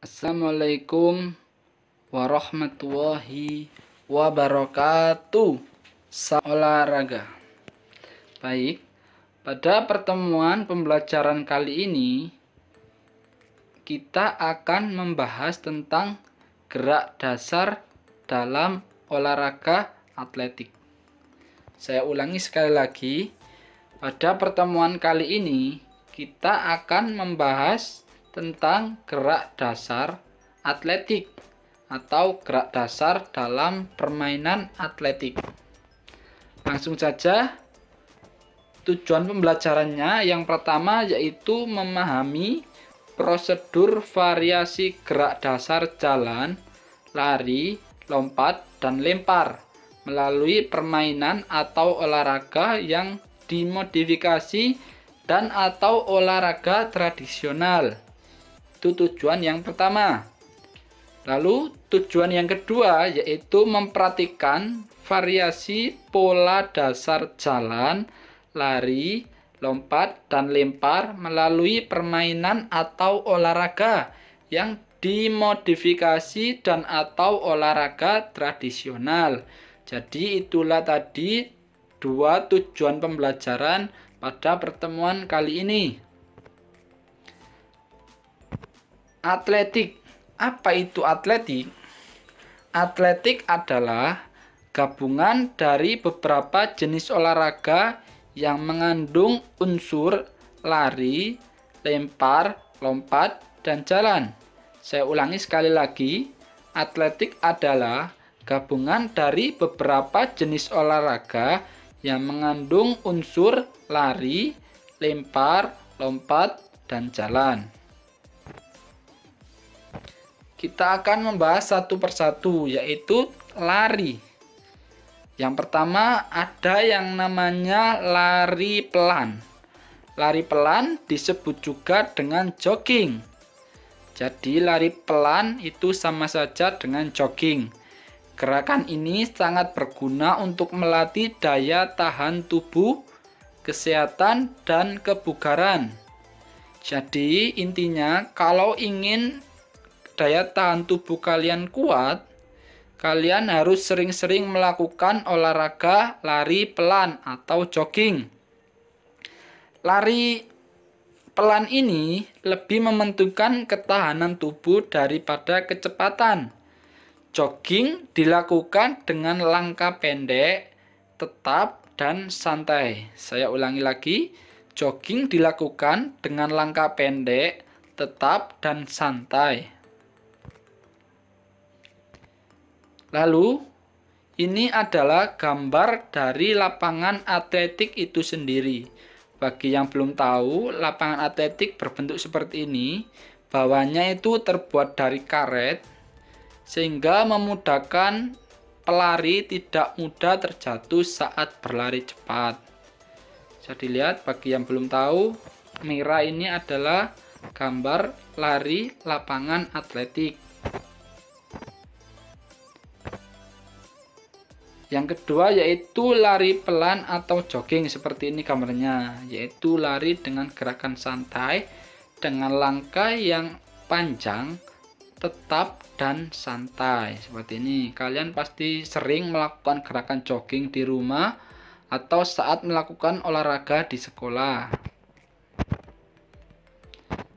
Assalamualaikum warahmatullahi wabarakatuh. Olahraga. Baik, pada pertemuan pembelajaran kali ini kita akan membahas tentang gerak dasar dalam olahraga atletik. Saya ulangi sekali lagi. Pada pertemuan kali ini kita akan membahas tentang gerak dasar atletik atau gerak dasar dalam permainan atletik. Langsung saja, tujuan pembelajarannya yang pertama yaitu memahami prosedur variasi gerak dasar jalan, lari, lompat, dan lempar melalui permainan atau olahraga yang dimodifikasi dan atau olahraga tradisional. Itu tujuan yang pertama. Lalu tujuan yang kedua yaitu memperhatikan variasi pola dasar jalan, lari, lompat, dan lempar melalui permainan atau olahraga yang dimodifikasi dan atau olahraga tradisional. Jadi itulah tadi dua tujuan pembelajaran pada pertemuan kali ini. Atletik. Apa itu atletik? Atletik adalah gabungan dari beberapa jenis olahraga yang mengandung unsur lari, lempar, lompat, dan jalan. Saya ulangi sekali lagi. Atletik adalah gabungan dari beberapa jenis olahraga yang mengandung unsur lari, lempar, lompat, dan jalan. Kita akan membahas satu persatu, yaitu lari. Yang pertama ada yang namanya lari pelan. Lari pelan disebut juga dengan jogging. Jadi lari pelan itu sama saja dengan jogging. Gerakan ini sangat berguna untuk melatih daya tahan tubuh, kesehatan, dan kebugaran. Jadi intinya kalau ingin daya tahan tubuh kalian kuat, kalian harus sering-sering melakukan olahraga lari pelan atau jogging. Lari pelan ini lebih mementingkan ketahanan tubuh daripada kecepatan. Jogging dilakukan dengan langkah pendek, tetap, dan santai. Saya ulangi lagi, jogging dilakukan dengan langkah pendek, tetap, dan santai. Lalu, ini adalah gambar dari lapangan atletik itu sendiri. Bagi yang belum tahu, lapangan atletik berbentuk seperti ini. Bawahnya itu terbuat dari karet, sehingga memudahkan pelari tidak mudah terjatuh saat berlari cepat. Bisa dilihat bagi yang belum tahu, merah ini adalah gambar lari lapangan atletik. Yang kedua yaitu lari pelan atau jogging, seperti ini gambarnya, yaitu lari dengan gerakan santai dengan langkah yang panjang, tetap, dan santai. Seperti ini. Kalian pasti sering melakukan gerakan jogging di rumah atau saat melakukan olahraga di sekolah.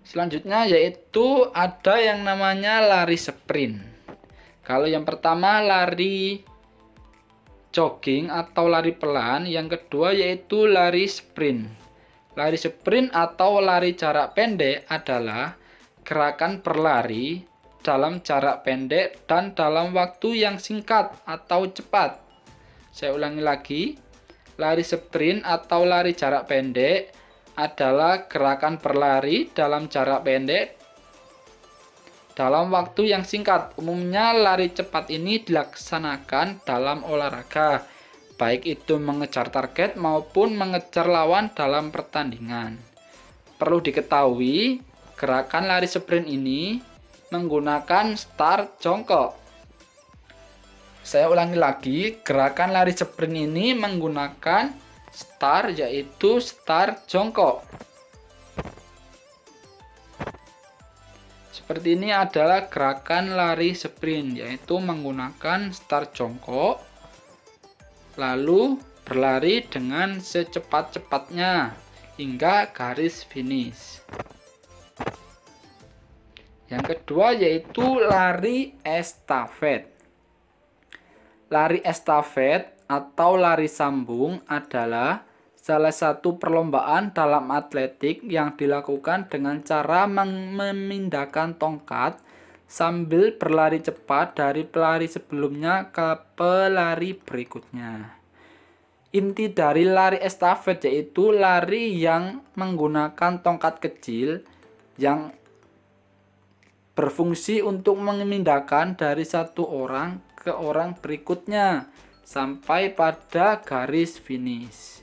Selanjutnya yaitu ada yang namanya lari sprint. Kalau yang pertama lari jogging atau lari pelan, yang kedua yaitu lari sprint. Lari sprint atau lari jarak pendek adalah gerakan berlari dalam jarak pendek dan dalam waktu yang singkat atau cepat. Saya ulangi lagi, lari sprint atau lari jarak pendek adalah gerakan berlari dalam jarak pendek dalam waktu yang singkat. Umumnya lari cepat ini dilaksanakan dalam olahraga, baik itu mengejar target maupun mengejar lawan dalam pertandingan. Perlu diketahui, gerakan lari sprint ini menggunakan start jongkok. Saya ulangi lagi, gerakan lari sprint ini menggunakan start, yaitu start jongkok. Seperti ini adalah gerakan lari sprint, yaitu menggunakan start jongkok, lalu berlari dengan secepat-cepatnya hingga garis finish. Yang kedua yaitu lari estafet. Lari estafet atau lari sambung adalah salah satu perlombaan dalam atletik yang dilakukan dengan cara memindahkan tongkat sambil berlari cepat dari pelari sebelumnya ke pelari berikutnya. Inti dari lari estafet yaitu lari yang menggunakan tongkat kecil yang berfungsi untuk memindahkan dari satu orang ke orang berikutnya sampai pada garis finish.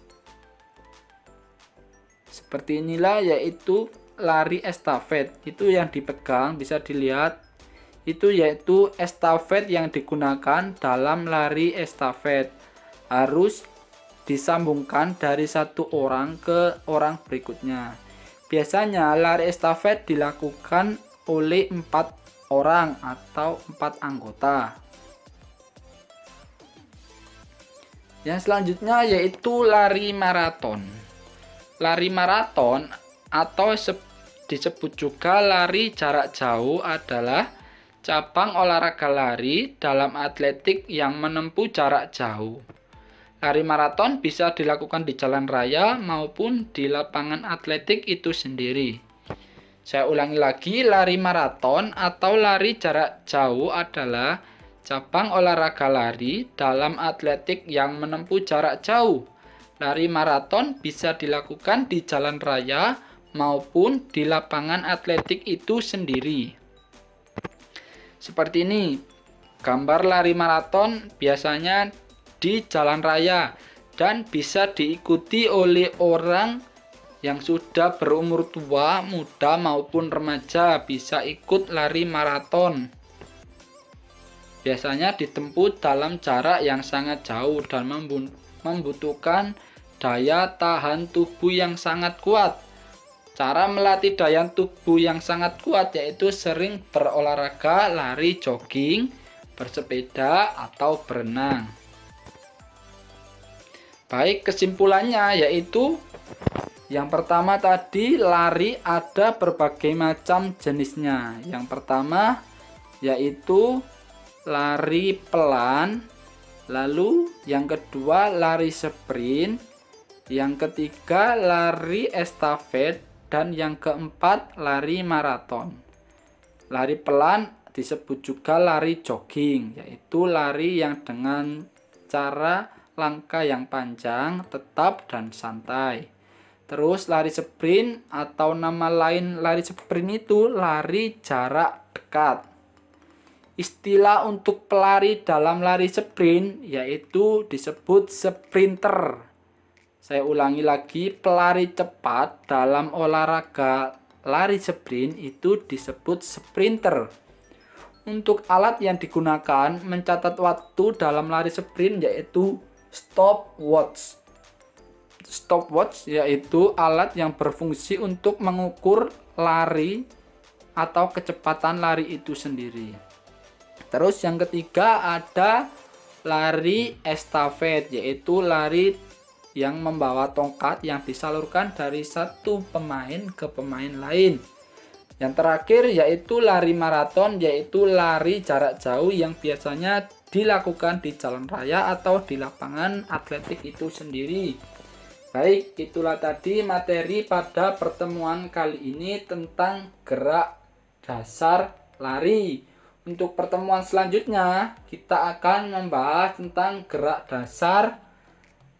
Seperti inilah yaitu lari estafet. Itu yang dipegang bisa dilihat. Itu yaitu estafet yang digunakan dalam lari estafet. Harus disambungkan dari satu orang ke orang berikutnya. Biasanya lari estafet dilakukan oleh 4 orang atau 4 anggota. Yang selanjutnya yaitu lari maraton. Lari maraton atau disebut juga lari jarak jauh adalah cabang olahraga lari dalam atletik yang menempuh jarak jauh. Lari maraton bisa dilakukan di jalan raya maupun di lapangan atletik itu sendiri. Saya ulangi lagi, lari maraton atau lari jarak jauh adalah cabang olahraga lari dalam atletik yang menempuh jarak jauh. Lari maraton bisa dilakukan di jalan raya maupun di lapangan atletik itu sendiri. Seperti ini, gambar lari maraton biasanya di jalan raya dan bisa diikuti oleh orang yang sudah berumur tua, muda maupun remaja bisa ikut lari maraton. Biasanya ditempuh dalam jarak yang sangat jauh dan membutuhkan daya tahan tubuh yang sangat kuat. Cara melatih daya tubuh yang sangat kuat yaitu sering berolahraga, lari, jogging, bersepeda, atau berenang. Baik, kesimpulannya yaitu yang pertama tadi, lari ada berbagai macam jenisnya. Yang pertama yaitu lari pelan, lalu yang kedua lari sprint, yang ketiga lari estafet, dan yang keempat lari maraton. Lari pelan disebut juga lari jogging, yaitu lari yang dengan cara langkah yang panjang, tetap, dan santai. Terus lari sprint atau nama lain lari sprint itu lari jarak dekat. Istilah untuk pelari dalam lari sprint yaitu disebut sprinter. Saya ulangi lagi, pelari cepat dalam olahraga lari sprint itu disebut sprinter. Untuk alat yang digunakan mencatat waktu dalam lari sprint yaitu stopwatch. Stopwatch yaitu alat yang berfungsi untuk mengukur lari atau kecepatan lari itu sendiri. Terus yang ketiga ada lari estafet, yaitu lari yang membawa tongkat yang disalurkan dari satu pemain ke pemain lain. Yang terakhir yaitu lari maraton, yaitu lari jarak jauh yang biasanya dilakukan di jalan raya atau di lapangan atletik itu sendiri. Baik, itulah tadi materi pada pertemuan kali ini tentang gerak dasar lari. Untuk pertemuan selanjutnya, kita akan membahas tentang gerak dasar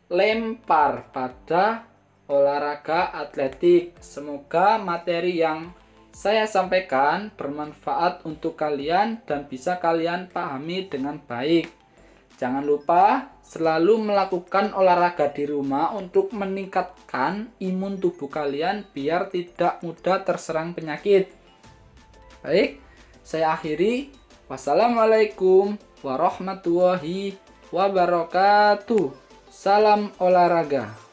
lempar pada olahraga atletik. Semoga materi yang saya sampaikan bermanfaat untuk kalian dan bisa kalian pahami dengan baik. Jangan lupa selalu melakukan olahraga di rumah untuk meningkatkan imun tubuh kalian biar tidak mudah terserang penyakit. Baik, saya akhiri. Wassalamualaikum warahmatullahi wabarakatuh. Salam olahraga.